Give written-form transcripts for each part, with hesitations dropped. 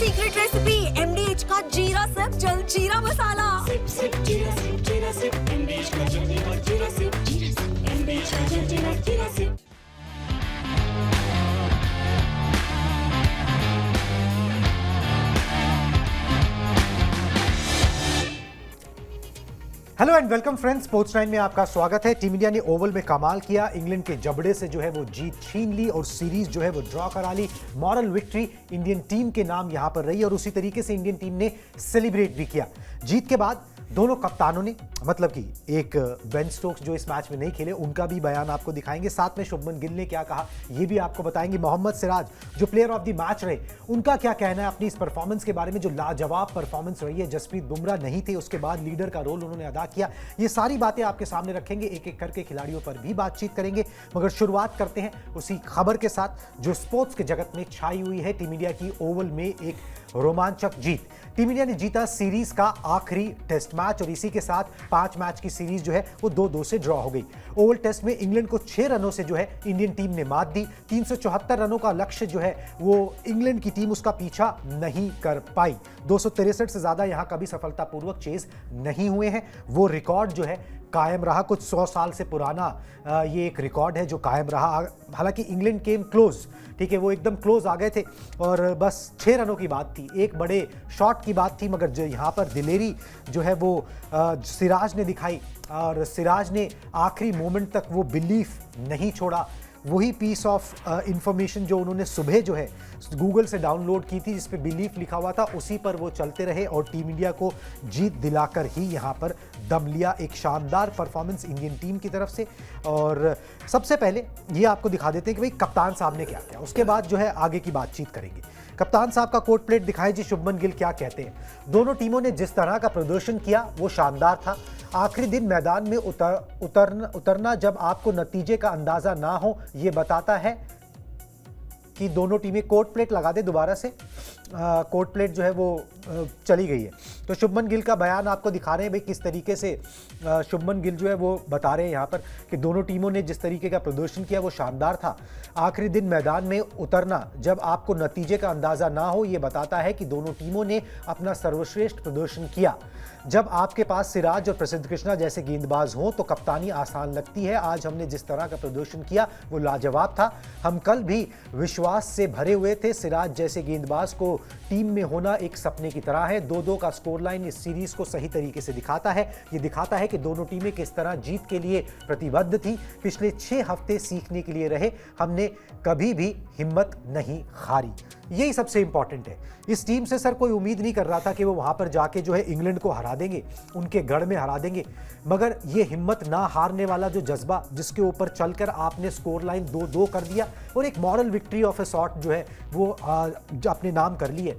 Secret recipe MDH का जीरा sip जल जीरा मसाला। सिप सिप जीरा सिप MDH का जलजीरा जीरा सिप MDH का जलजीरा जीरा sip. Hello and welcome friends, sports 9 में आपका स्वागत है। टीम इंडिया ने ओवल में कमाल किया, इंग्लैंड के जबड़े से जो है वो जीत छीन ली और सीरीज जो है वो ड्रॉ करा ली। मॉरल विक्ट्री इंडियन टीम के नाम यहां पर रही और उसी तरीके से इंडियन टीम ने सेलिब्रेट भी किया। जीत के बाद दोनों कप्तानों ने, मतलब कि एक बेन स्टोक्स जो इस मैच में नहीं खेले, उनका भी बयान आपको दिखाएंगे। साथ में शुभमन गिल ने क्या कहा ये भी आपको बताएंगे। मोहम्मद सिराज जो प्लेयर ऑफ द मैच रहे, उनका क्या कहना है अपनी इस परफॉर्मेंस के बारे में, जो लाजवाब परफॉर्मेंस रही है। जसप्रीत बुमराह नहीं थे, उसके बाद लीडर का रोल उन्होंने अदा किया। ये सारी बातें आपके सामने रखेंगे, एक एक करके खिलाड़ियों पर भी बातचीत करेंगे। मगर शुरुआत करते हैं उसी खबर के साथ जो स्पोर्ट्स के जगत में छाई हुई है। टीम इंडिया की ओवल में एक रोमांचक जीत। टीम इंडिया ने जीता सीरीज का आखिरी टेस्ट मैच और इसी के साथ 5 मैच की सीरीज जो है वो 2-2 से ड्रॉ हो गई। ओवल टेस्ट में इंग्लैंड को 6 रनों से जो है इंडियन टीम ने मात दी। 374 रनों का लक्ष्य जो है वो इंग्लैंड की टीम उसका पीछा नहीं कर पाई। 263 से ज्यादा यहां कभी सफलतापूर्वक चेज नहीं हुए हैं। वो रिकॉर्ड जो है कायम रहा, कुछ 100 साल से पुराना ये एक रिकॉर्ड है जो कायम रहा। हालांकि इंग्लैंड केम क्लोज, ठीक है, वो एकदम क्लोज आ गए थे और बस 6 रनों की बात थी, एक बड़े शॉट की बात थी। मगर जो यहाँ पर दिलेरी जो है वो सिराज ने दिखाई और सिराज ने आखिरी मोमेंट तक वो बिलीफ नहीं छोड़ा। वही पीस ऑफ इंफॉर्मेशन जो उन्होंने सुबह जो है गूगल से डाउनलोड की थी, जिस पे बिलीफ लिखा हुआ था, उसी पर वो चलते रहे और टीम इंडिया को जीत दिलाकर ही यहाँ पर दम लिया। एक शानदार परफॉर्मेंस इंडियन टीम की तरफ से। और सबसे पहले ये आपको दिखा देते हैं कि भाई कप्तान साहब ने क्या किया, उसके बाद जो है आगे की बातचीत करेंगे। कप्तान साहब का कोट प्लेट दिखाएं जी, शुभमन गिल क्या कहते हैं। दोनों टीमों ने जिस तरह का प्रदर्शन किया वो शानदार था। आखिरी दिन मैदान में उतरना जब आपको नतीजे का अंदाजा ना हो, ये बताता है कि दोनों टीमें कोट प्लेट लगा दे दोबारा से। कोट प्लेट जो है वो चली गई है। तो शुभमन गिल का बयान आपको दिखा रहे हैं भाई किस तरीके से शुभमन गिल जो है वो बता रहे हैं यहाँ पर कि दोनों टीमों ने जिस तरीके का प्रदर्शन किया वो शानदार था। आखिरी दिन मैदान में उतरना जब आपको नतीजे का अंदाजा ना हो, ये बताता है कि दोनों टीमों ने अपना सर्वश्रेष्ठ प्रदर्शन किया। जब आपके पास सिराज और प्रसिद्ध कृष्णा जैसे गेंदबाज हों तो कप्तानी आसान लगती है। आज हमने जिस तरह का प्रदर्शन किया वो लाजवाब था। हम कल भी विश्वास से भरे हुए थे। सिराज जैसे गेंदबाज को टीम में होना एक सपने की तरह है। 2-2 का स्कोर लाइन इस सीरीज को सही तरीके से दिखाता है। ये दिखाता है कि दोनों टीमें किस तरह जीत के लिए प्रतिबद्ध थी। पिछले 6 हफ्ते सीखने के लिए रहे, हमने कभी भी हिम्मत नहीं हारी। यही सबसे इंपॉर्टेंट है। इस टीम से सर कोई उम्मीद नहीं कर रहा था कि वो वहां पर जाके जो है इंग्लैंड को हरा देंगे, उनके गढ़ में हरा देंगे। मगर ये हिम्मत ना हारने वाला जो जज्बा, जिसके ऊपर चलकर आपने स्कोर लाइन 2-2 कर दिया और एक moral victory of a sort जो है वो अपने नाम कर ली है,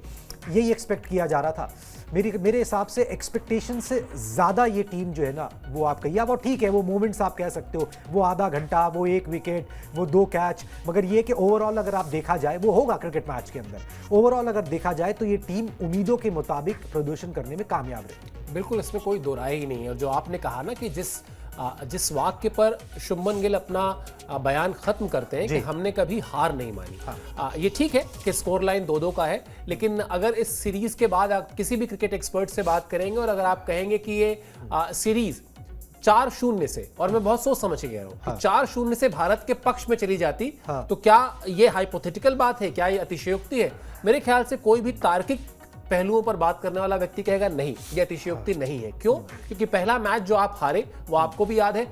यही एक्सपेक्ट किया जा रहा था। मेरे हिसाब से एक्सपेक्टेशन से ज़्यादा ये टीम जो है ना वो आप कहिए, वो ठीक है, वो मोमेंट्स आप कह सकते हो, वो आधा घंटा, वो 1 विकेट, वो 2 कैच, मगर ये कि ओवरऑल अगर आप देखा जाए, वो होगा क्रिकेट मैच के अंदर, ओवरऑल अगर देखा जाए तो ये टीम उम्मीदों के मुताबिक प्रदर्शन करने में कामयाब रही। बिल्कुल, इसमें कोई दो राय ही नहीं है। और जो आपने कहा ना कि जिस वाक्य पर शुभमन गिल अपना बयान खत्म करते हैं कि हमने कभी हार नहीं मानी, ये ठीक है कि स्कोर लाइन 2-2 का है। लेकिन अगर इस सीरीज के बाद आप किसी भी क्रिकेट एक्सपर्ट से बात करेंगे और अगर आप कहेंगे कि ये सीरीज 4-0 से, और मैं बहुत सोच समझ के कह रहा हूं, कि 4-0 से भारत के पक्ष में चली जाती, तो क्या ये हाइपोथेटिकल बात है, क्या ये अतिशयोक्ति है? मेरे ख्याल से कोई भी तार्किक पहलुओं पर बात करने वाला व्यक्ति कहेगा नहीं, ये अतिशयोक्ति नहीं है। क्यों? क्योंकि पहला मैच जो आप हारे वो आपको भी याद है,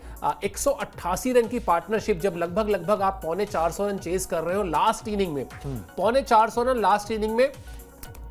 188 रन की पार्टनरशिप, जब लगभग आप 450 रन चेज कर रहे हो लास्ट इनिंग में, 450 रन लास्ट इनिंग में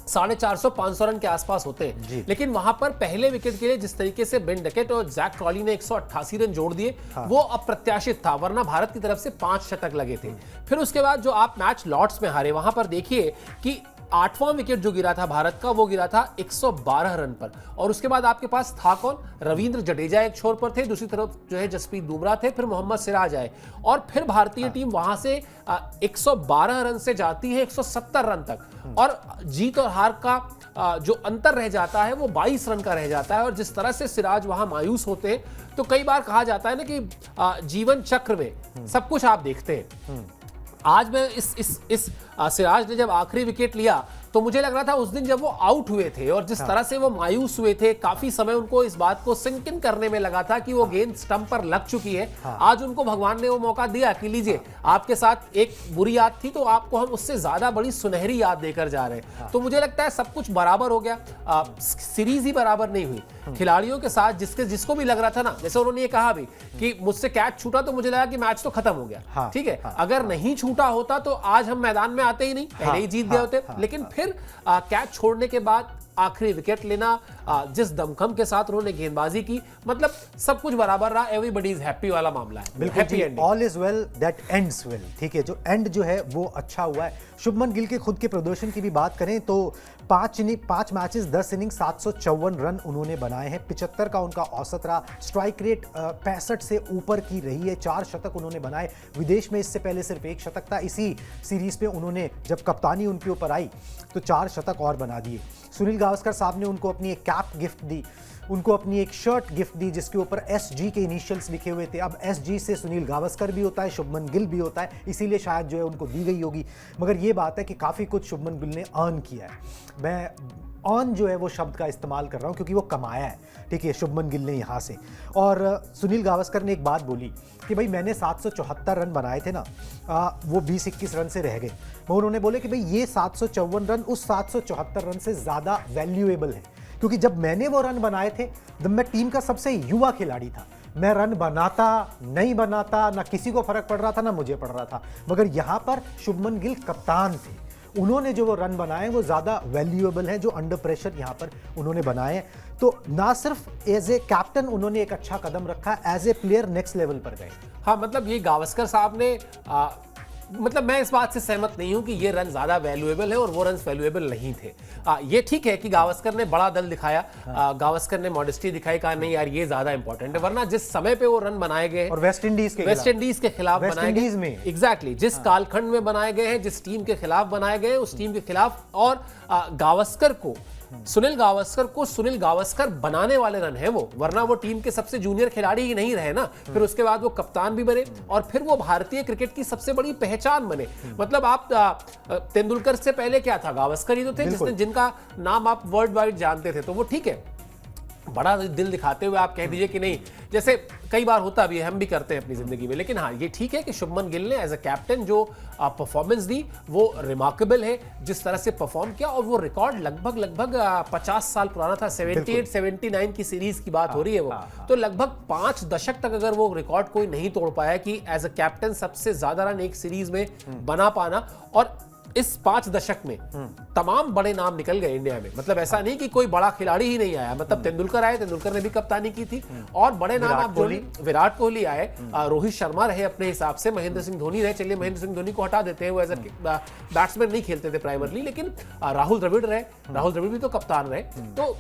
450-500 रन के आसपास होते हैं। लेकिन वहां पर पहले विकेट के लिए जिस तरीके से बेन डकेट और जैक क्रॉली ने 188 रन जोड़ दिए, वो अप्रत्याशित था, वरना भारत की तरफ से 5 शतक लगे थे। फिर उसके बाद जो आप मैच लॉर्ड्स में हारे, वहां पर देखिए कि 8वां विकेट जो गिरा था भारत का, वो गिरा था 112 रन पर। और उसके बाद आपके पास था कौन? रविंद्र जडेजा एक छोर पर थे, दूसरी तरफ जो है जसप्रीत बुमराह थे, फिर मोहम्मद सिराज आए और फिर भारतीय टीम वहां से 112 रन से जाती है 170 रन तक। और जीत और हार का जो अंतर रह जाता है वो 22 रन का रह जाता है। और जिस तरह से सिराज वहां मायूस होते हैं, तो कई बार कहा जाता है ना कि जीवन चक्र में सब कुछ आप देखते हैं। आज मैं इस सिराज ने जब आखिरी विकेट लिया तो मुझे लग रहा था उस दिन जब वो आउट हुए थे और जिस तरह से वो मायूस हुए थे, काफी समय उनको इस बात को सिंक इन करने में लगा था कि वो गेंद स्टंप पर लग चुकी है। आज उनको भगवान ने वो मौका दिया कि लीजिए, आपके साथ एक बुरी याद थी तो आपको हम उससे ज्यादा बड़ी सुनहरी याद देकर जा रहे हैं। तो मुझे लगता है सब कुछ बराबर हो गया। सीरीज ही बराबर नहीं हुई खिलाड़ियों के साथ, जिसको भी लग रहा था ना, जैसे उन्होंने ये कहा भी कि मुझसे कैच छूटा तो मुझे लगा कि मैच तो खत्म हो गया। ठीक है, अगर नहीं छूटा होता तो आज हम मैदान में आते ही नहीं, पहले ही जीत गए होते। लेकिन फिर कैच छोड़ने के बाद आखिरी विकेट लेना, जिस दमखम के साथ उन्होंने गेंदबाजी की, मतलब सब कुछ बराबर रहा। एवरीबॉडी इज हैप्पी वाला मामला है। बिल्कुल, all is well that ends well. ठीक है, जो एंड जो है वो अच्छा हुआ है। शुभमन गिल के खुद के प्रदर्शन की भी बात करें तो 5 मैचेस 10 इनिंग 754 रन उन्होंने बनाए हैं। 75 का उनका औसत रहा। स्ट्राइक रेट 65 से ऊपर की रही है। 4 शतक उन्होंने बनाए। विदेश में इससे पहले सिर्फ 1 शतक था। इसी सीरीज पे उन्होंने जब कप्तानी उनके ऊपर आई तो 4 शतक और बना दिए। सुनील गावस्कर साहब ने उनको अपनी एक कैप गिफ्ट दी, उनको अपनी एक शर्ट गिफ्ट दी जिसके ऊपर SG के इनिशियल्स लिखे हुए थे। अब SG से सुनील गावस्कर भी होता है, शुभमन गिल भी होता है, इसीलिए शायद जो है उनको दी गई होगी। मगर ये बात है कि काफ़ी कुछ शुभमन गिल ने अर्न किया है। मैं ऑन जो है वो शब्द का इस्तेमाल कर रहा हूँ क्योंकि वो कमाया है। ठीक है, शुभमन गिल ने यहाँ से। और सुनील गावस्कर ने एक बात बोली कि भाई मैंने 774 रन बनाए थे ना, वो 20-21 रन से रह गए। मगर उन्होंने बोले कि भाई ये 754 रन उस 774 रन से ज़्यादा वैल्यूएबल है, क्योंकि जब मैंने वो रन बनाए थे जब मैं टीम का सबसे युवा खिलाड़ी था। मैं रन बनाता नहीं बनाता ना किसी को फर्क पड़ रहा था ना मुझे पड़ रहा था, मगर यहाँ पर शुभमन गिल कप्तान थे। उन्होंने जो वो रन बनाए वो ज़्यादा वैल्यूएबल है जो अंडर प्रेशर यहाँ पर उन्होंने बनाए। तो ना सिर्फ एज ए कैप्टन उन्होंने एक अच्छा कदम रखा, as a player next level पर गए। हाँ, मतलब ये गावस्कर साहब ने मतलब मैं इस बात से सहमत नहीं हूं कि ये रन ज्यादा वैल्यूएबल है और वो रन वैल्यूएबल नहीं थे। ये ठीक है कि गावस्कर ने बड़ा दल दिखाया, गावस्कर ने मॉडेस्टी दिखाई, कहा नहीं यार ये ज्यादा इंपॉर्टेंट है, वरना जिस समय पे वो रन बनाए गए और वेस्ट इंडीज के खिलाफ बनाए गए, एग्जैक्टली जिस कालखंड में बनाए गए हैं, जिस टीम के खिलाफ बनाए गए उस टीम के खिलाफ, और गावस्कर को सुनील गावस्कर बनाने वाले रन है वो, वरना वो टीम के सबसे जूनियर खिलाड़ी ही नहीं रहे ना। फिर उसके बाद वो कप्तान भी बने और फिर वो भारतीय क्रिकेट की सबसे बड़ी पहचान बने। मतलब आप तेंदुलकर से पहले क्या था, गावस्कर ही तो थे जिनका नाम आप वर्ल्ड वाइड जानते थे। तो वो ठीक है, बड़ा दिल दिखाते हुए आप कह दीजिए कि नहीं, जैसे कई बार होता भी है, हम भी करते हैं अपनी जिंदगी में। लेकिन हाँ, ये ठीक है कि शुभमन गिल ने एज अ कैप्टन जो परफॉर्मेंस दी वो रिमार्केबल है, जिस तरह से परफॉर्म किया। और वो रिकॉर्ड लगभग 50 साल पुराना था। 78-79 की सीरीज की बात हो रही है वो। तो लगभग 5 दशक तक अगर वो रिकॉर्ड कोई नहीं तोड़ पाया कि एज अ कैप्टन सबसे ज्यादा रन एक सीरीज में बना पाना, और इस 5 दशक में तमाम बड़े नाम निकल गए इंडिया में। मतलब ऐसा नहीं कि कोई बड़ा खिलाड़ी ही नहीं आया, मतलब तेंदुलकर आए, तेंदुलकर ने भी कप्तानी की थी, और बड़े नाम आप जो विराट कोहली आए, रोहित शर्मा रहे अपने हिसाब से, महेंद्र सिंह धोनी रहे। चलिए महेंद्र सिंह धोनी को हटा देते हैं, वो एज अ बैट्समैन नहीं खेलते थे प्राइमरली, लेकिन राहुल द्रविड़ रहे, राहुल द्रविड़ भी तो कप्तान रहे। तो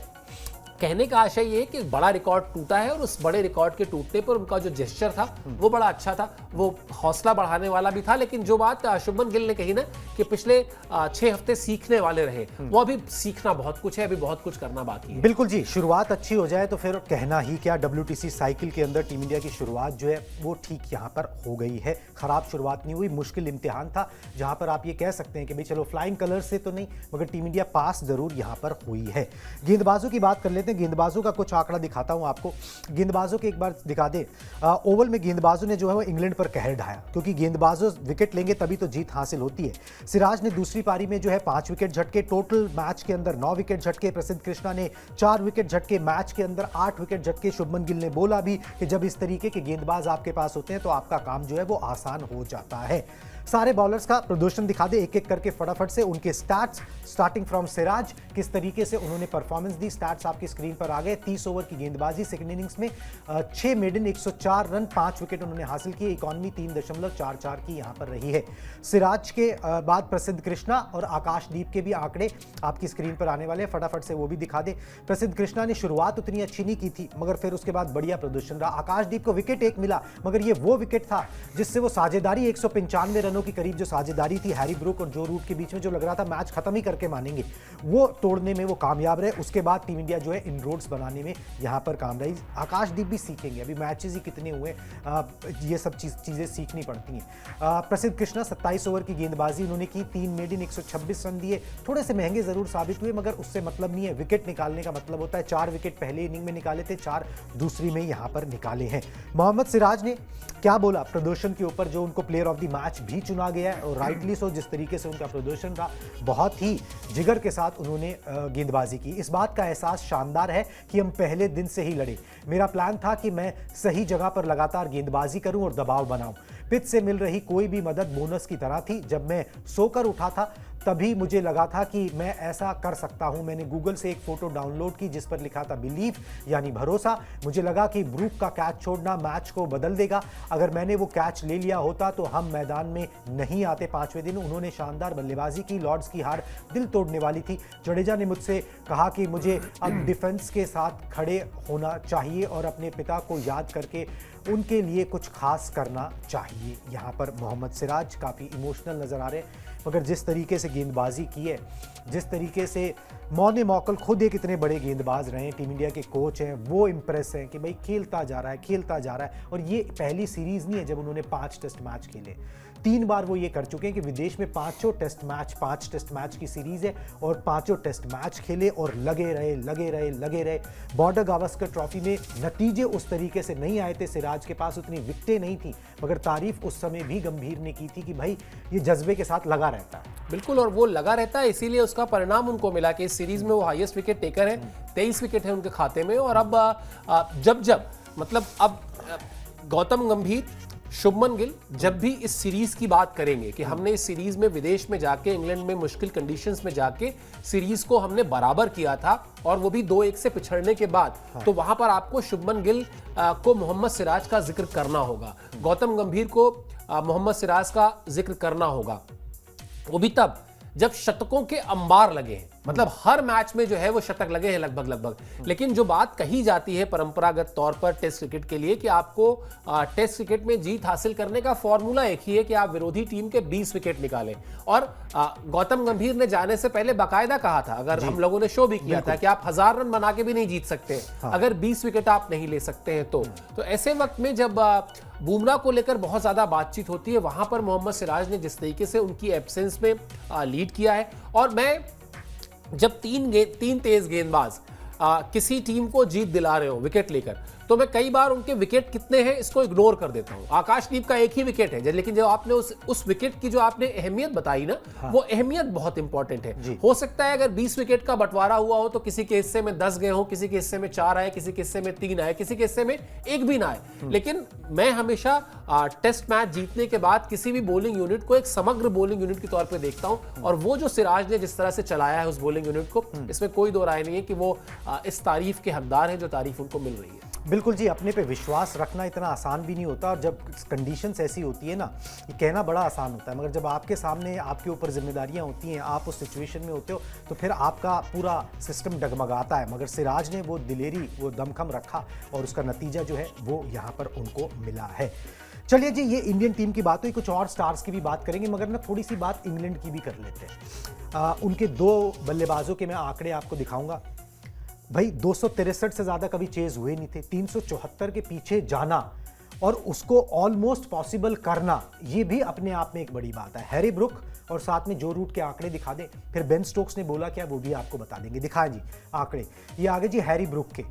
कहने का आशय ये कि बड़ा रिकॉर्ड टूटा है और उस बड़े रिकॉर्ड के टूटने पर उनका जो जेस्चर था वो बड़ा अच्छा था, वो हौसला बढ़ाने वाला भी था। लेकिन जो बात शुभमन गिल ने कही ना कि पिछले 6 हफ्ते सीखने वाले रहे, वो अभी सीखना बहुत कुछ है, अभी बहुत कुछ करना बाकी है। बिल्कुल जी, शुरुआत अच्छी हो जाए तो फिर कहना ही क्या। WTC साइकिल के अंदर टीम इंडिया की शुरुआत जो है वो ठीक यहाँ पर हो गई है। खराब शुरुआत नहीं हुई, मुश्किल इम्तिहान था जहाँ पर आप ये कह सकते हैं कि भाई चलो फ्लाइंग कलर से तो नहीं, मगर टीम इंडिया पास जरूर यहाँ पर हुई है। गेंदबाजों की बात कर लेते हैं। गेंदबाजों का कुछ आंकड़ा दिखाता हूं आपको। गेंदबाजों के एक बार दिखा दे। ओवल में गेंदबाजों ने जो है वो इंग्लैंड पर कहर ढाया, क्योंकि गेंदबाजों विकेट लेंगे तभी तो जीत हासिल होती है। सिराज ने दूसरी पारी में जो है 5 विकेट झटके, टोटल मैच के अंदर 9 विकेट झटके। प्रसिद्ध कृष्णा ने 4 विकेट झटके, मैच के अंदर 8 विकेट झटके। शुभमन गिल ने बोला भी कि जब इस तरीके के गेंदबाज आपके पास होते हैं तो आपका काम जो है वो आसान हो जाता है। सारे बॉलर्स का प्रदर्शन दिखा दे एक एक करके फटाफट से, उनके स्टैट्स स्टार्टिंग फ्रॉम सिराज, किस तरीके से उन्होंने परफॉर्मेंस दी। स्टैट्स आपकी स्क्रीन पर आ गए। 30 ओवर की गेंदबाजी, सेकंड इनिंग्स में 6 मेडन, 104 रन, 5 विकेट उन्होंने हासिल किए। इकॉनमी 3.44 की यहां पर रही है। सिराज के बाद प्रसिद्ध कृष्णा और आकाशदीप के भी आंकड़े आपकी स्क्रीन पर आने वाले हैं, फटाफट से वो भी दिखा दे। प्रसिद्ध कृष्णा ने शुरुआत उतनी अच्छी नहीं की थी, मगर फिर उसके बाद बढ़िया प्रदर्शन रहा। आकाशदीप को विकेट एक मिला, मगर ये वो विकेट था जिससे वो साझेदारी 195 रनों रनों के करीब जो साझेदारी थी हैरी ब्रूक और जो रूट के बीच में, जो लग रहा था मैच खत्म ही करके मानेंगे, वो तोड़ने में वो कामयाब रहे। उसके बाद टीम इंडिया जो है इनरोड्स बनाने में यहाँ पर काम रही। आकाशदीप भी सीखेंगे, अभी मैचेस ही कितने हुए, ये सब चीज़ें सीखनी पड़ती हैं। प्रसिद्ध कृष्णा 27 ओवर की गेंदबाजी उन्होंने की, 3 मेडन 126 रन दिए, थोड़े से महंगे जरूर साबित हुए मगर उससे मतलब नहीं है। विकेट निकालने का मतलब होता है, 4 विकेट पहले इनिंग में निकाले थे, 4 दूसरी में यहाँ पर निकाले हैं। मोहम्मद सिराज ने क्या बोला प्रदर्शन के ऊपर, जो उनको प्लेयर ऑफ द मैच भी चुना गया है और राइटली सो, जिस तरीके से उनका प्रदर्शन रहा, बहुत ही जिगर के साथ उन्होंने गेंदबाजी की। इस बात का एहसास शानदार है कि हम पहले दिन से ही लड़े। मेरा प्लान था कि मैं सही जगह पर लगातार गेंदबाजी करूं और दबाव बनाऊं। पिच से मिल रही कोई भी मदद बोनस की तरह थी। जब मैं सोकर उठा था तभी मुझे लगा था कि मैं ऐसा कर सकता हूं। मैंने गूगल से एक फोटो डाउनलोड की जिस पर लिखा था बिलीव, यानी भरोसा। मुझे लगा कि ब्रूक का कैच छोड़ना मैच को बदल देगा। अगर मैंने वो कैच ले लिया होता तो हम मैदान में नहीं आते 5वें दिन। उन्होंने शानदार बल्लेबाजी की। लॉर्ड्स की हार दिल तोड़ने वाली थी। जडेजा ने मुझसे कहा कि मुझे अब डिफेंस के साथ खड़े होना चाहिए और अपने पिता को याद करके उनके लिए कुछ खास करना चाहिए। यहाँ पर मोहम्मद सिराज काफ़ी इमोशनल नज़र आ रहे हैं, मगर जिस तरीके से गेंदबाजी की है, जिस तरीके से मौने मौकल खुद एक इतने बड़े गेंदबाज रहे हैं, टीम इंडिया के कोच हैं, वो इम्प्रेस हैं कि भाई खेलता जा रहा है, खेलता जा रहा है। और ये पहली सीरीज़ नहीं है जब उन्होंने 5 टेस्ट मैच खेले, 3 बार वो ये कर चुके हैं कि विदेश में 5 टेस्ट मैच की सीरीज़ है और 5 टेस्ट मैच खेले और लगे रहे। बॉर्डर गावस्कर ट्रॉफी में नतीजे उस तरीके से नहीं आए थे, सिराज के पास उतनी विकेटें नहीं थी, मगर तारीफ उस समय भी गंभीर ने की थी कि भाई ये जज्बे के साथ लगा रहता है। बिल्कुल, और वो लगा रहता है, इसीलिए उसका परिणाम उनको मिला कि इस सीरीज में वो हाईएस्ट विकेट टेकर है, 23 विकेट है उनके खाते में। और अब अब गौतम गंभीर, शुभमन गिल जब भी इस सीरीज की बात करेंगे कि हमने इस सीरीज में विदेश में जाके, इंग्लैंड में मुश्किल कंडीशंस में जाके सीरीज को हमने बराबर किया था और वो भी 2-1 से पिछड़ने के बाद, तो वहां पर आपको शुभमन गिल को मोहम्मद सिराज का जिक्र करना होगा, गौतम गंभीर को मोहम्मद सिराज का जिक्र करना होगा। वो भी तब जब शतकों के अंबार लगे हैं, मतलब हर मैच में जो है वो शतक लगे हैं लगभग। लेकिन जो बात कही जाती है परंपरागत तौर पर टेस्ट क्रिकेट के लिए कि आपको टेस्ट क्रिकेट में जीत हासिल करने का फॉर्मूला एक ही है कि आप विरोधी टीम के 20 विकेट निकालें। और गौतम गंभीर ने जाने से पहले बाकायदा कहा था, अगर हम लोगों ने शो भी किया था, कि आप 1000 रन बना के भी नहीं जीत सकते अगर 20 विकेट आप नहीं ले सकते हैं तो ऐसे वक्त में जब बुमराह को लेकर बहुत ज्यादा बातचीत होती है, वहां पर मोहम्मद सिराज ने जिस तरीके से उनकी एब्सेंस में लीड किया है। और मैं जब 3 तेज गेंदबाज किसी टीम को जीत दिला रहे हो विकेट लेकर, तो मैं कई बार उनके विकेट कितने हैं इसको इग्नोर कर देता हूं। आकाशदीप का एक ही विकेट है, लेकिन जो आपने उस विकेट की जो आपने अहमियत बताई ना, वो अहमियत बहुत इंपॉर्टेंट है। हो सकता है अगर 20 विकेट का बंटवारा हुआ हो तो किसी के हिस्से में 10 गए हो, किसी के हिस्से में 4 आए, किसी के हिस्से में 3 आए, किसी के हिस्से में 1 भी ना आए। लेकिन मैं हमेशा टेस्ट मैच जीतने के बाद किसी भी बॉलिंग यूनिट को एक समग्र बॉलिंग यूनिट के तौर पर देखता हूं, और वो जो सिराज ने जिस तरह से चलाया है उस बॉलिंग यूनिट को, इसमें कोई दो राय नहीं है कि वो इस तारीफ के हकदार हैं जो तारीफ उनको मिल रही है। बिल्कुल जी, अपने पे विश्वास रखना इतना आसान भी नहीं होता, और जब कंडीशंस ऐसी होती है ना, ये कहना बड़ा आसान होता है, मगर जब आपके सामने आपके ऊपर जिम्मेदारियां होती हैं, आप उस सिचुएशन में होते हो, तो फिर आपका पूरा सिस्टम डगमगाता है। मगर सिराज ने वो दिलेरी, वो दमखम रखा और उसका नतीजा जो है वो यहाँ पर उनको मिला है। चलिए जी, ये इंडियन टीम की बात हुई, कुछ और स्टार्स की भी बात करेंगे, मगर ना थोड़ी सी बात इंग्लैंड की भी कर लेते हैं। उनके 2 बल्लेबाजों के मैं आंकड़े आपको दिखाऊंगा। भाई 263 से ज़्यादा कभी चेज हुए नहीं थे, 374 के पीछे जाना और उसको ऑलमोस्ट पॉसिबल करना, ये भी अपने आप में एक बड़ी बात है। हैरी ब्रूक और साथ में जो रूट के आंकड़े दिखा दे, फिर बेन स्टोक्स ने बोला क्या वो भी आपको बता देंगे। दिखाएं जी आंकड़े, ये आगे जी हैरी ब्रूक के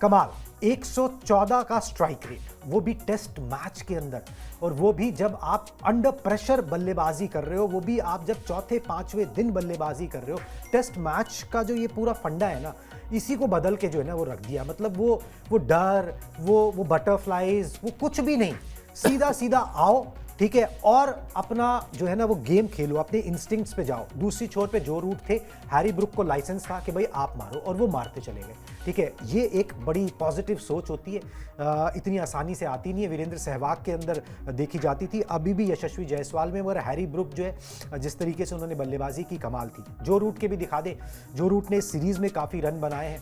कमाल, 114 का स्ट्राइक रेट, वो भी टेस्ट मैच के अंदर, और वो भी जब आप अंडर प्रेशर बल्लेबाजी कर रहे हो, वो भी आप जब 4-5वें दिन बल्लेबाजी कर रहे हो। टेस्ट मैच का जो ये पूरा फंडा है ना, इसी को बदल के जो है ना वो रख दिया। मतलब वो डर, वो बटरफ्लाइज, वो कुछ भी नहीं, सीधा सीधा आओ, ठीक है, और अपना जो है ना वो गेम खेलो, अपने इंस्टिंक्ट्स पे जाओ। दूसरी छोर पे जो रूट थे, हैरी ब्रूक को लाइसेंस था कि भाई आप मारो, और वो मारते चले गए। ठीक है, ये एक बड़ी पॉजिटिव सोच होती है, इतनी आसानी से आती नहीं है। वीरेंद्र सहवाग के अंदर देखी जाती थी, अभी भी यशस्वी जायसवाल में, मगर हैरी ब्रूक जो है जिस तरीके से उन्होंने बल्लेबाजी की, कमाल थी। जो रूट के भी दिखा दे, जो रूट ने इस सीरीज में काफ़ी रन बनाए हैं।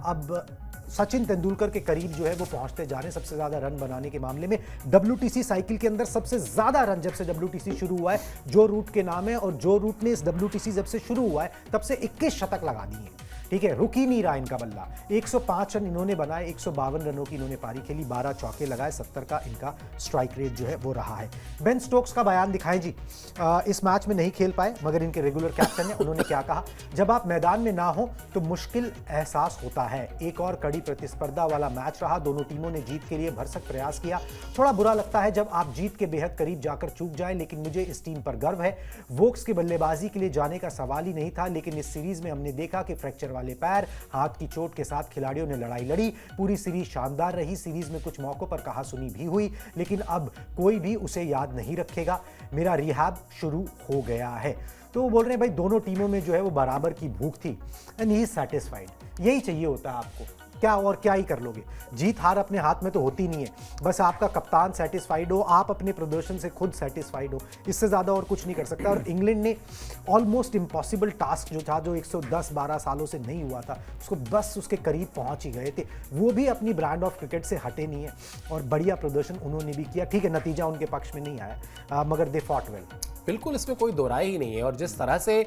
अब सचिन तेंदुलकर के करीब जो है वो पहुंचते जा रहे हैं सबसे ज्यादा रन बनाने के मामले में। WTC साइकिल के अंदर सबसे ज्यादा रन जब से WTC शुरू हुआ है जो रूट के नाम है, और जो रूट ने इस WTC जब से शुरू हुआ है तब से 21 शतक लगा दिए हैं। ठीक है, रुक ही नहीं रहा इनका बल्ला। 105 रन इन्होंने बनाए, 152 रनों की इन्होंने पारी खेली, 12 चौके लगाए, 70 का इनका स्ट्राइक रेट जो है वो रहा है। बेन स्टोक्स का बयान दिखाएं जी। इस मैच में नहीं खेल पाए मगर इनके रेगुलर कैप्टन है, उन्होंने क्या कहा, जब आप मैदान में ना हो तो मुश्किल एहसास होता है। एक और कड़ी प्रतिस्पर्धा वाला मैच रहा, दोनों टीमों ने जीत के लिए भरसक प्रयास किया। थोड़ा बुरा लगता है जब आप जीत के बेहद करीब जाकर चूक जाए, लेकिन मुझे इस टीम पर गर्व है। वोक्स की बल्लेबाजी के लिए जाने का सवाल ही नहीं था, लेकिन इस सीरीज में हमने देखा कि फ्रैक्चर वाले पैर, हाथ की चोट के साथ खिलाड़ियों ने लड़ाई लड़ी। पूरी सीरीज शानदार रही। सीरीज में कुछ मौकों पर कहासुनी भी हुई, लेकिन अब कोई भी उसे याद नहीं रखेगा। मेरा रिहैब शुरू हो गया है। तो वो बोल रहे हैं भाई दोनों टीमों में जो है वो बराबर की भूख थी एंड ही इज सैटिस्फाइड। यही चाहिए होता है आपको, क्या और क्या ही कर लोगे। जीत हार अपने हाथ में तो होती नहीं है, बस आपका कप्तान सेटिस्फाइड हो, आप अपने प्रदर्शन से खुद सेटिस्फाइड हो, इससे ज़्यादा और कुछ नहीं कर सकता। और इंग्लैंड ने ऑलमोस्ट इम्पॉसिबल टास्क जो था, जो 110-12 सालों से नहीं हुआ था, उसको बस उसके करीब पहुंच ही गए थे। वो भी अपनी ब्रांड ऑफ क्रिकेट से हटे नहीं है और बढ़िया प्रदर्शन उन्होंने भी किया। ठीक है, नतीजा उनके पक्ष में नहीं आया मगर दे फॉट वेल। बिल्कुल, इसमें कोई दो राय ही नहीं है। और जिस तरह से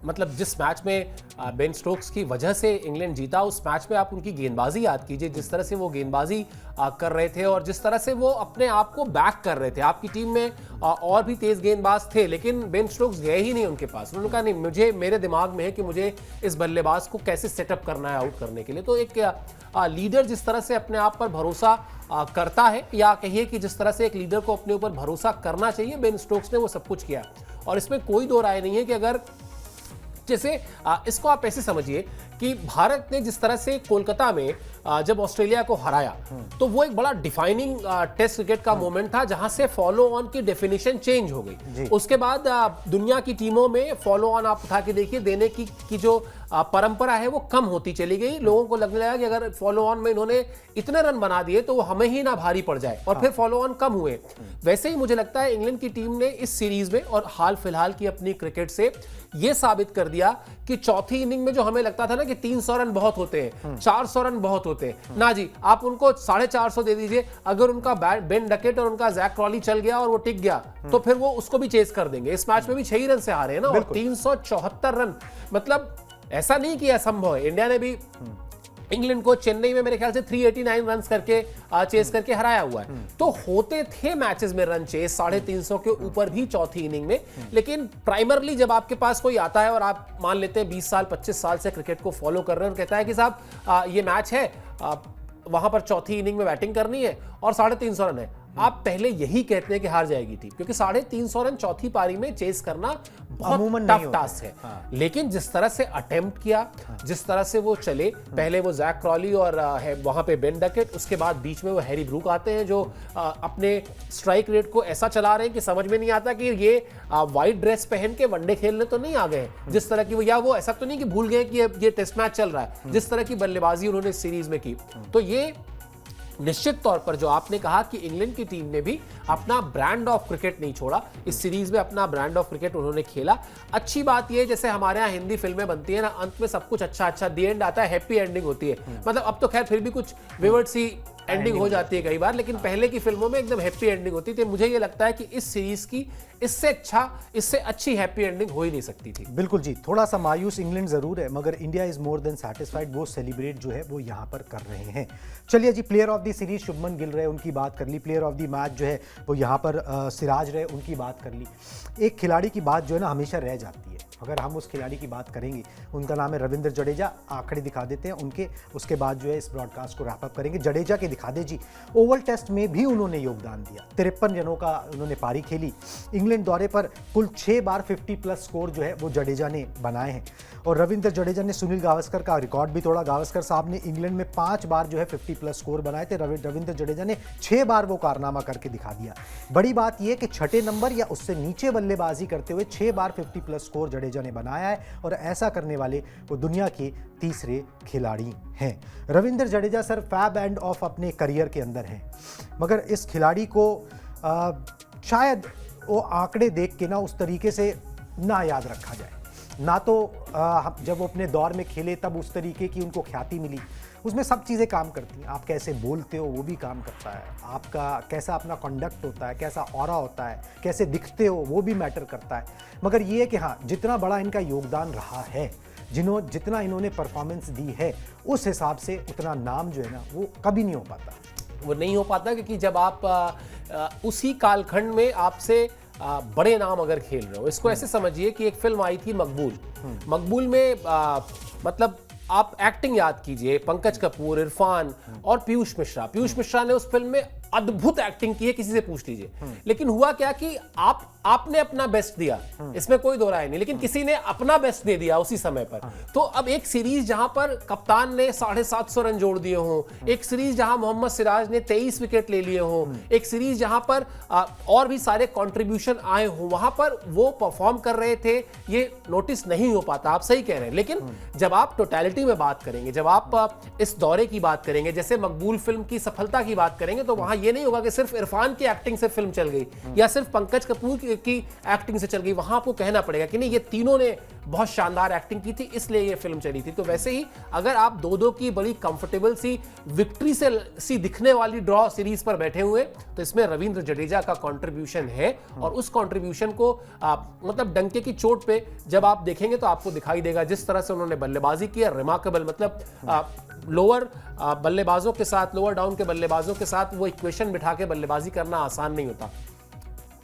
मतलब जिस मैच में बेन स्टोक्स की वजह से इंग्लैंड जीता, उस मैच में आप उनकी गेंदबाजी याद कीजिए, जिस तरह से वो गेंदबाजी कर रहे थे और जिस तरह से वो अपने आप को बैक कर रहे थे। आपकी टीम में और भी तेज गेंदबाज थे, लेकिन बेन स्टोक्स गए ही नहीं उनके पास। उन्होंने कहा नहीं, मेरे दिमाग में है कि मुझे इस बल्लेबाज को कैसे सेटअप करना है आउट करने के लिए। तो एक लीडर जिस तरह से अपने आप पर भरोसा करता है, या कहिए कि जिस तरह से एक लीडर को अपने ऊपर भरोसा करना चाहिए, बेन स्टोक्स ने वो सब कुछ किया। और इसमें कोई दो राय नहीं है कि अगर जैसे इसको आप ऐसे समझिए कि भारत ने जिस तरह से कोलकाता में जब ऑस्ट्रेलिया को हराया, तो वो एक बड़ा डिफाइनिंग टेस्ट क्रिकेट का मोमेंट था, जहां से फॉलो ऑन की डेफिनेशन चेंज हो गई। उसके बाद दुनिया की टीमों में फॉलो ऑन आप उठा के देखिए, देने की जो परंपरा है वो कम होती चली गई। लोगों को लगने लगा कि अगर फॉलो ऑन में इन्होंने इतने रन बना दिए तो वो हमें ही ना भारी पड़ जाए, और फिर फॉलो ऑन कम हुए। वैसे ही मुझे लगता है इंग्लैंड की टीम ने इस सीरीज में और हाल फिलहाल की अपनी क्रिकेट से ये साबित कर दिया कि चौथी इनिंग में जो हमें लगता था ना कि 300 रन बहुत होते हैं, 400 रन बहुत होते हैं, ना जी, आप उनको 450 दे दीजिए। अगर उनका बेन डकेट और उनका जैक क्रॉली चल गया और वो टिक गया, तो फिर वो उसको भी चेस कर देंगे। इस मैच में भी 6 रन से हारे हैं ना, और 374 रन, मतलब ऐसा नहीं कि असंभव है। इंडिया ने भी इंग्लैंड को चेन्नई में मेरे ख्याल से 389 रन करके चेस करके हराया हुआ है। तो होते थे मैचेस में रन चेस 350 के ऊपर भी चौथी इनिंग में। लेकिन प्राइमरली जब आपके पास कोई आता है और आप मान लेते हैं 20 साल 25 साल से क्रिकेट को फॉलो कर रहे हैं और कहता है कि साहब ये मैच है, वहां पर चौथी इनिंग में बैटिंग करनी है और 350 रन है, आप पहले यही कहते हैं कि हार जाएगी टीम, क्योंकि 350 रन चौथी पारी में चेस करना बहुत टफ टास्क है। लेकिन जिस तरह से अटेम्प्ट किया, जिस तरह से वो चले, पहले वो जैक क्रॉली और वहां पे बेन डकेट, उसके बाद बीच में वो हैरी ब्रूक आते हैं जो अपने स्ट्राइक रेट को ऐसा चला रहे हैं कि समझ में नहीं आता कि ये व्हाइट ड्रेस पहन के वनडे खेलने तो नहीं आ गए, जिस तरह की वो, या वो ऐसा तो नहीं कि भूल गए कि ये टेस्ट मैच चल रहा है। जिस तरह की बल्लेबाजी उन्होंने इस सीरीज में की, तो ये निश्चित तौर पर जो आपने कहा कि इंग्लैंड की टीम ने भी अपना ब्रांड ऑफ क्रिकेट नहीं छोड़ा, इस सीरीज में अपना ब्रांड ऑफ क्रिकेट उन्होंने खेला। अच्छी बात यह, जैसे हमारे यहाँ हिंदी फिल्में बनती है ना, अंत में सब कुछ अच्छा दी एंड आता है, हैप्पी एंडिंग होती है। मतलब अब तो खैर फिर भी कुछ विवर्ड सी एंडिंग हो जाती है कई बार, लेकिन पहले की फिल्मों में एकदम हैप्पी एंडिंग होती थी। मुझे ये लगता है कि इस सीरीज की इससे अच्छी हैप्पी एंडिंग हो ही नहीं सकती थी। बिल्कुल जी, थोड़ा सा मायूस इंग्लैंड जरूर है, मगर India is more than satisfied. वो सेलिब्रेट जो है वो यहाँ पर कर रहे हैं। चलिए जी, player of the series Shubman Gill रहे, उनकी बात कर ली। प्लेयर ऑफ द मैच जो है वो यहाँ पर सिराज रहे, उनकी बात कर ली। एक खिलाड़ी की बात जो है ना हमेशा रह जाती है, अगर हम उस खिलाड़ी की बात करेंगे, उनका नाम है रविंद्र जडेजा। आंकड़े दिखा देते हैं उनके, उसके बाद जो है इस ब्रॉडकास्ट को रैप अप करेंगे। जडेजा के दिखा दे जी, ओवल टेस्ट में भी उन्होंने योगदान दिया, 53 रनों का उन्होंने पारी खेली। इंग्लैंड दौरे पर कुल 6 बार 50+ स्कोर जो है वो जडेजा ने बनाए हैं। और रविंद्र जडेजा ने सुनील गावस्कर का रिकॉर्ड भी तोड़ा। गावस्कर साहब ने इंग्लैंड में 5 बार जो है 50+ स्कोर बनाए थे, रविंद्र जडेजा ने 6 बार वो कारनामा करके दिखा दिया। बड़ी बात यह कि छठे नंबर या उससे नीचे बल्लेबाजी करते हुए 6 बार 50+ स्कोर जडेजा ने बनाया है, और ऐसा करने वाले वो दुनिया के तीसरे खिलाड़ी हैं। Ravindra Jadeja sir fag end of अपने करियर के अंदर हैं, मगर इस खिलाड़ी को शायद वो आंकड़े देख के ना उस तरीके से ना याद रखा जाए। ना तो जब वो अपने दौर में खेले तब उस तरीके की उनको ख्याति मिली। उसमें सब चीज़ें काम करती हैं। आप कैसे बोलते हो वो भी काम करता है, आपका कैसा अपना कंडक्ट होता है, कैसा ऑरा होता है, कैसे दिखते हो वो भी मैटर करता है। मगर ये है कि हाँ, जितना बड़ा इनका योगदान रहा है, जितना इन्होंने परफॉर्मेंस दी है, उस हिसाब से उतना नाम जो है ना वो कभी नहीं हो पाता। वो नहीं हो पाता क्योंकि जब आप उसी कालखंड में आपसे बड़े नाम अगर खेल रहे हो, इसको ऐसे समझिए कि एक फिल्म आई थी मकबूल। मकबूल में मतलब आप एक्टिंग याद कीजिए, पंकज कपूर, इरफान और पीयूष मिश्रा। पीयूष मिश्रा ने उस फिल्म में अद्भुत एक्टिंग की है, किसी से पूछ लीजिए। लेकिन हुआ क्या कि आपने अपना बेस्ट दिया, इसमें कोई दो राय नहीं, लेकिन किसी ने अपना बेस्ट दे दिया उसी समय पर। तो अब एक सीरीज जहां पर कप्तान ने 750 रन जोड़ दिए हों, एक सीरीज जहां मोहम्मद सिराज ने 23 विकेट ले लिए हों, एक सीरीज जहां पर और भी सारे कंट्रीब्यूशन आए हों, वहां पर वो परफॉर्म कर रहे थे, ये नोटिस नहीं हो पाता। आप सही कह रहे हैं। लेकिन जब आप टोटलिटी में बात करेंगे, जब आप इस दौरे की बात करेंगे, जैसे मकबूल फिल्म की सफलता की बात करेंगे, तो वहां ये नहीं होगा कि सिर्फ इरफान की एक्टिंग से फिल्म चल गई या सिर्फ पंकज कपूर की एक्टिंग से चल गई। वहां आपको कहना पड़ेगा कि नहीं, ये तीनों ने बहुत शानदार एक्टिंग की थी, इसलिए ये फिल्म चली थी। तो वैसे ही अगर आप दो की बड़ी कंफर्टेबल सी विक्ट्री से दिखने वाली ड्रॉ सीरीज पर बैठे हुए, तो इसमें रविंद्र जडेजा का कंट्रीब्यूशन है। और उस कंट्रीब्यूशन को मतलब डंके की चोट पे जब आप देखेंगे तो आपको दिखाई देगा। जिस तरह से उन्होंने बल्लेबाजी की है, रिमार्केबल। मतलब लोअर बल्लेबाजों के साथ, लोअर डाउन के बल्लेबाजों के साथ वो इक्वेशन बिठा के बल्लेबाजी करना आसान नहीं होता।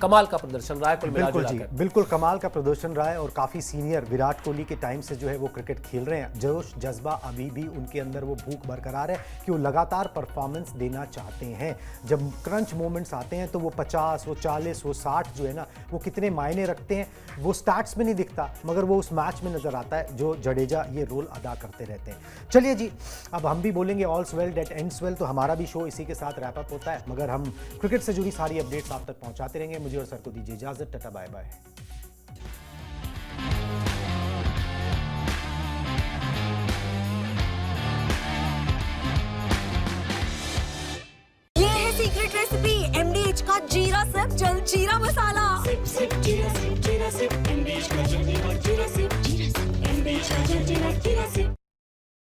कमाल का प्रदर्शन रहा है कुल बिल्कुल जी, मिलाकर। बिल्कुल कमाल का प्रदर्शन रहा है। और काफ़ी सीनियर विराट कोहली के टाइम से जो है वो क्रिकेट खेल रहे हैं। जोश जज्बा अभी भी उनके अंदर वो भूख बरकरार है कि वो लगातार परफॉर्मेंस देना चाहते हैं। जब क्रंच मोमेंट्स आते हैं तो वो 50, वो 40, वो 60 जो है ना, वो कितने मायने रखते हैं वो स्टैट्स में नहीं दिखता, मगर वो उस मैच में नज़र आता है जो जडेजा ये रोल अदा करते रहते हैं। चलिए जी, अब हम भी बोलेंगे ऑल्स वेल दैट एंड्स वेल। तो हमारा भी शो इसी के साथ रैप अप होता है, मगर हम क्रिकेट से जुड़ी सारी अपडेट्स आप तक पहुंचाते रहेंगे। मुझे और सर को दीजिए इजाजत। Tata bye bye. ये है सीक्रेट रेसिपी MDH का जीरा सिर्फ जल जीरा मसाला। Sip, sip, jeera sip,